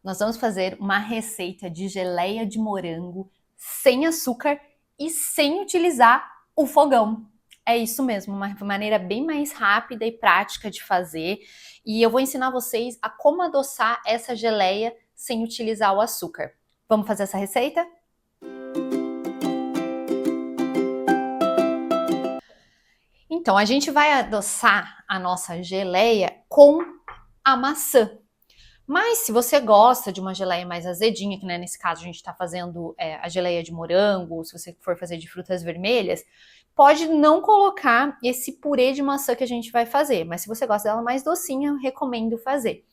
Nós vamos fazer uma receita de geleia de morango sem açúcar e sem utilizar o fogão. É isso mesmo, uma maneira bem mais rápida e prática de fazer. E eu vou ensinar vocês a como adoçar essa geleia sem utilizar o açúcar. Vamos fazer essa receita? Então, a gente vai adoçar a nossa geleia com a maçã. Mas se você gosta de uma geleia mais azedinha, que né, nesse caso a gente está fazendo a geleia de morango, se você for fazer de frutas vermelhas, pode não colocar esse purê de maçã que a gente vai fazer. Mas se você gosta dela mais docinha, eu recomendo fazer.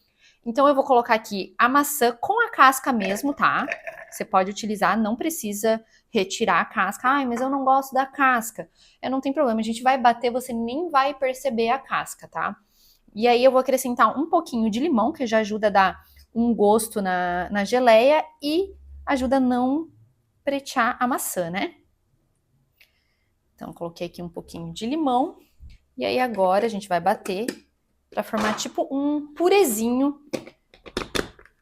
Então eu vou colocar aqui a maçã com a casca mesmo, tá? Você pode utilizar, não precisa retirar a casca. Ai, mas eu não gosto da casca. Não tem problema, a gente vai bater, você nem vai perceber a casca, tá? E aí eu vou acrescentar um pouquinho de limão, que já ajuda a dar um gosto na geleia e ajuda a não pretear a maçã, né? Então, coloquei aqui um pouquinho de limão. E aí agora a gente vai bater para formar tipo um purezinho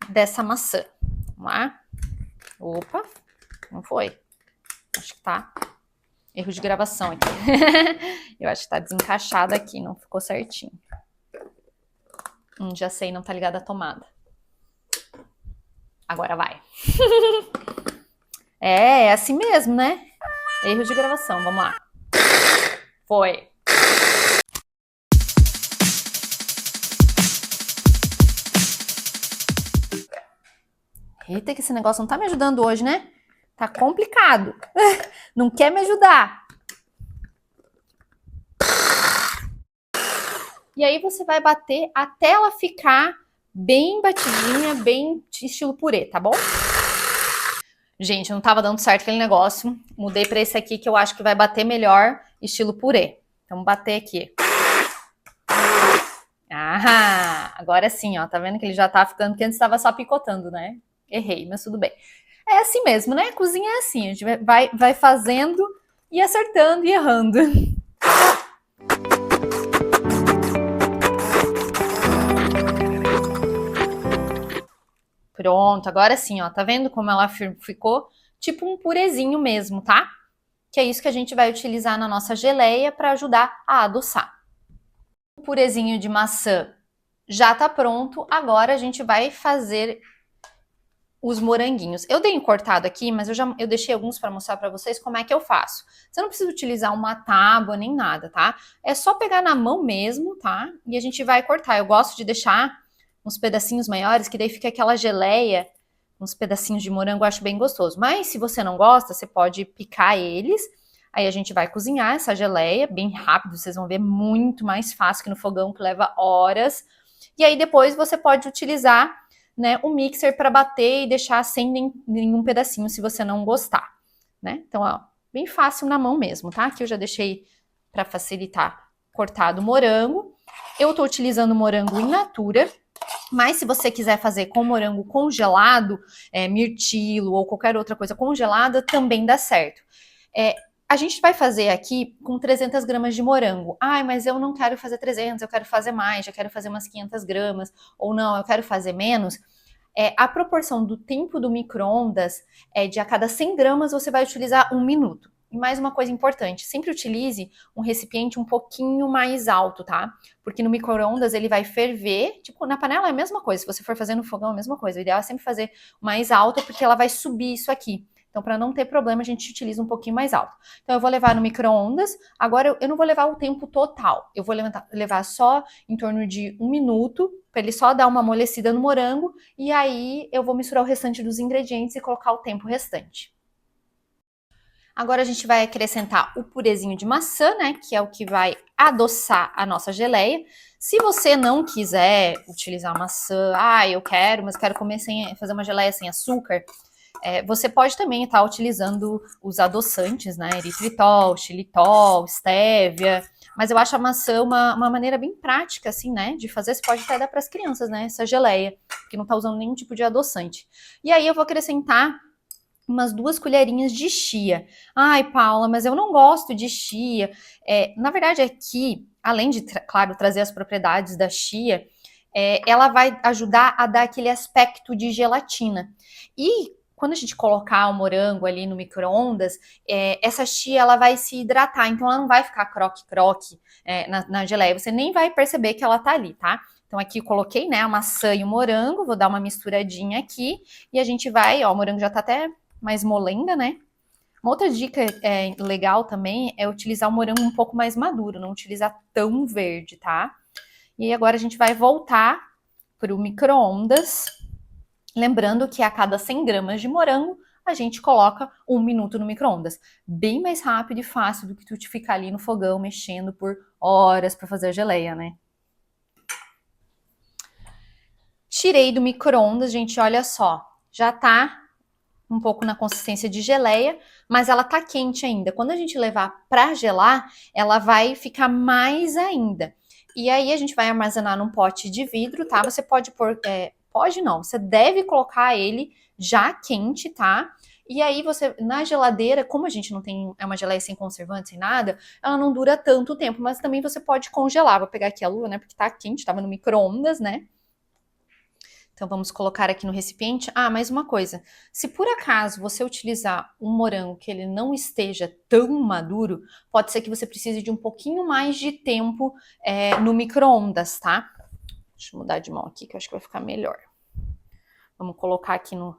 dessa maçã. Vamos lá? Opa, não foi. Acho que tá erro de gravação aqui. Eu acho que tá desencaixado aqui, não ficou certinho. Já sei, não tá ligada a tomada. Agora vai. É assim mesmo, né? Erro de gravação, vamos lá. Foi. Eita, que esse negócio não tá me ajudando hoje, né? Tá complicado. Não quer me ajudar. E aí você vai bater até ela ficar bem batidinha, bem estilo purê, tá bom? Gente, não tava dando certo aquele negócio. Mudei pra esse aqui que eu acho que vai bater melhor, estilo purê. Então, vamos bater aqui. Ah, agora sim, ó. Tá vendo que ele já tá ficando, porque antes tava só picotando, né? Errei, mas tudo bem. É assim mesmo, né? Cozinha é assim, a gente vai fazendo e acertando e errando. Pronto, agora sim, ó, tá vendo como ela ficou? Tipo um purezinho mesmo, tá? Que é isso que a gente vai utilizar na nossa geleia para ajudar a adoçar. O purezinho de maçã já tá pronto, agora a gente vai fazer os moranguinhos. Eu dei um cortado aqui, mas eu deixei alguns para mostrar para vocês como é que eu faço. Você não precisa utilizar uma tábua nem nada, tá? É só pegar na mão mesmo, tá? E a gente vai cortar. Eu gosto de deixar uns pedacinhos maiores, que daí fica aquela geleia, uns pedacinhos de morango, eu acho bem gostoso. Mas se você não gosta, você pode picar eles. Aí a gente vai cozinhar essa geleia bem rápido, vocês vão ver, muito mais fácil que no fogão, que leva horas. E aí depois você pode utilizar, né, o mixer para bater e deixar sem nenhum pedacinho, se você não gostar, né? Então, ó, bem fácil na mão mesmo, tá? Aqui eu já deixei para facilitar cortado o morango. Eu tô utilizando morango in natura, mas se você quiser fazer com morango congelado, mirtilo ou qualquer outra coisa congelada, também dá certo. A gente vai fazer aqui com 300 gramas de morango. Ai, mas eu não quero fazer 300, eu quero fazer mais, já quero fazer umas 500 gramas. Ou não, eu quero fazer menos. A proporção do tempo do micro-ondas é de a cada 100 gramas você vai utilizar 1 minuto. E mais uma coisa importante, sempre utilize um recipiente um pouquinho mais alto, tá? Porque no micro-ondas ele vai ferver, tipo, na panela é a mesma coisa, se você for fazer no fogão é a mesma coisa. O ideal é sempre fazer mais alto, porque ela vai subir isso aqui. Então, para não ter problema, a gente utiliza um pouquinho mais alto. Então, eu vou levar no micro-ondas. Agora, eu não vou levar o tempo total. Eu vou levar só em torno de 1 minuto, para ele só dar uma amolecida no morango. E aí, eu vou misturar o restante dos ingredientes e colocar o tempo restante. Agora a gente vai acrescentar o purezinho de maçã, né, que é o que vai adoçar a nossa geleia. Se você não quiser utilizar maçã, eu quero, mas quero fazer uma geleia sem açúcar, você pode também estar utilizando os adoçantes, né, eritritol, xilitol, estévia, mas eu acho a maçã uma maneira bem prática, assim, né, de fazer. Você pode até dar para as crianças, né, essa geleia, porque não está usando nenhum tipo de adoçante. E aí eu vou acrescentar umas 2 colherinhas de chia. Ai, Paula, mas eu não gosto de chia. Na verdade, aqui, além de, claro, trazer as propriedades da chia, ela vai ajudar a dar aquele aspecto de gelatina. E quando a gente colocar o morango ali no micro-ondas, essa chia ela vai se hidratar, então ela não vai ficar croque-croque na geleia. Você nem vai perceber que ela tá ali, tá? Então aqui eu coloquei, né, a maçã e o morango, vou dar uma misturadinha aqui e a gente vai, ó, o morango já tá até mais molenga, né? Uma outra dica legal também é utilizar o morango um pouco mais maduro, não utilizar tão verde, tá? E agora a gente vai voltar para o micro-ondas. Lembrando que a cada 100 gramas de morango, a gente coloca 1 minuto no micro-ondas. Bem mais rápido e fácil do que tu ficar ali no fogão mexendo por horas para fazer a geleia, né? Tirei do micro-ondas, gente, olha só. Já tá um pouco na consistência de geleia, mas ela tá quente ainda. Quando a gente levar para gelar, ela vai ficar mais ainda. E aí a gente vai armazenar num pote de vidro, tá? Você pode pôr, pode não, você deve colocar ele já quente, tá? E aí você, na geladeira, como a gente não tem, é uma geleia sem conservante, sem nada, ela não dura tanto tempo, mas também você pode congelar. Vou pegar aqui a lua, né, porque tá quente, tava no micro-ondas, né? Então vamos colocar aqui no recipiente. Ah, mais uma coisa. Se por acaso você utilizar um morango que ele não esteja tão maduro, pode ser que você precise de um pouquinho mais de tempo no micro-ondas, tá? Deixa eu mudar de mão aqui que eu acho que vai ficar melhor. Vamos colocar aqui no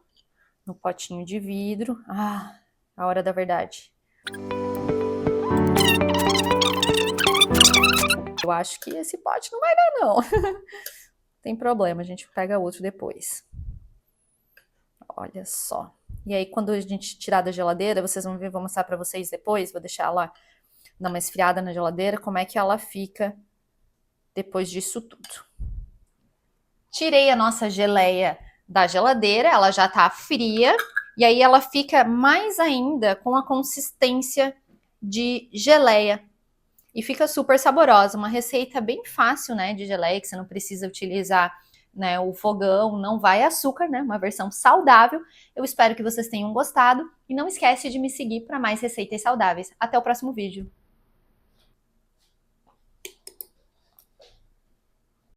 potinho de vidro. Ah, a hora da verdade. Eu acho que esse pote não vai dar, não. Tem problema, a gente pega outro depois. Olha só. E aí, quando a gente tirar da geladeira, vocês vão ver, vou mostrar pra vocês depois, vou deixar ela dar uma esfriada na geladeira, como é que ela fica depois disso tudo. Tirei a nossa geleia da geladeira, ela já tá fria, e aí ela fica mais ainda com a consistência de geleia. E fica super saborosa, uma receita bem fácil, né, de geleia, que você não precisa utilizar, né, o fogão, não vai açúcar, né, uma versão saudável. Eu espero que vocês tenham gostado e não esquece de me seguir para mais receitas saudáveis. Até o próximo vídeo.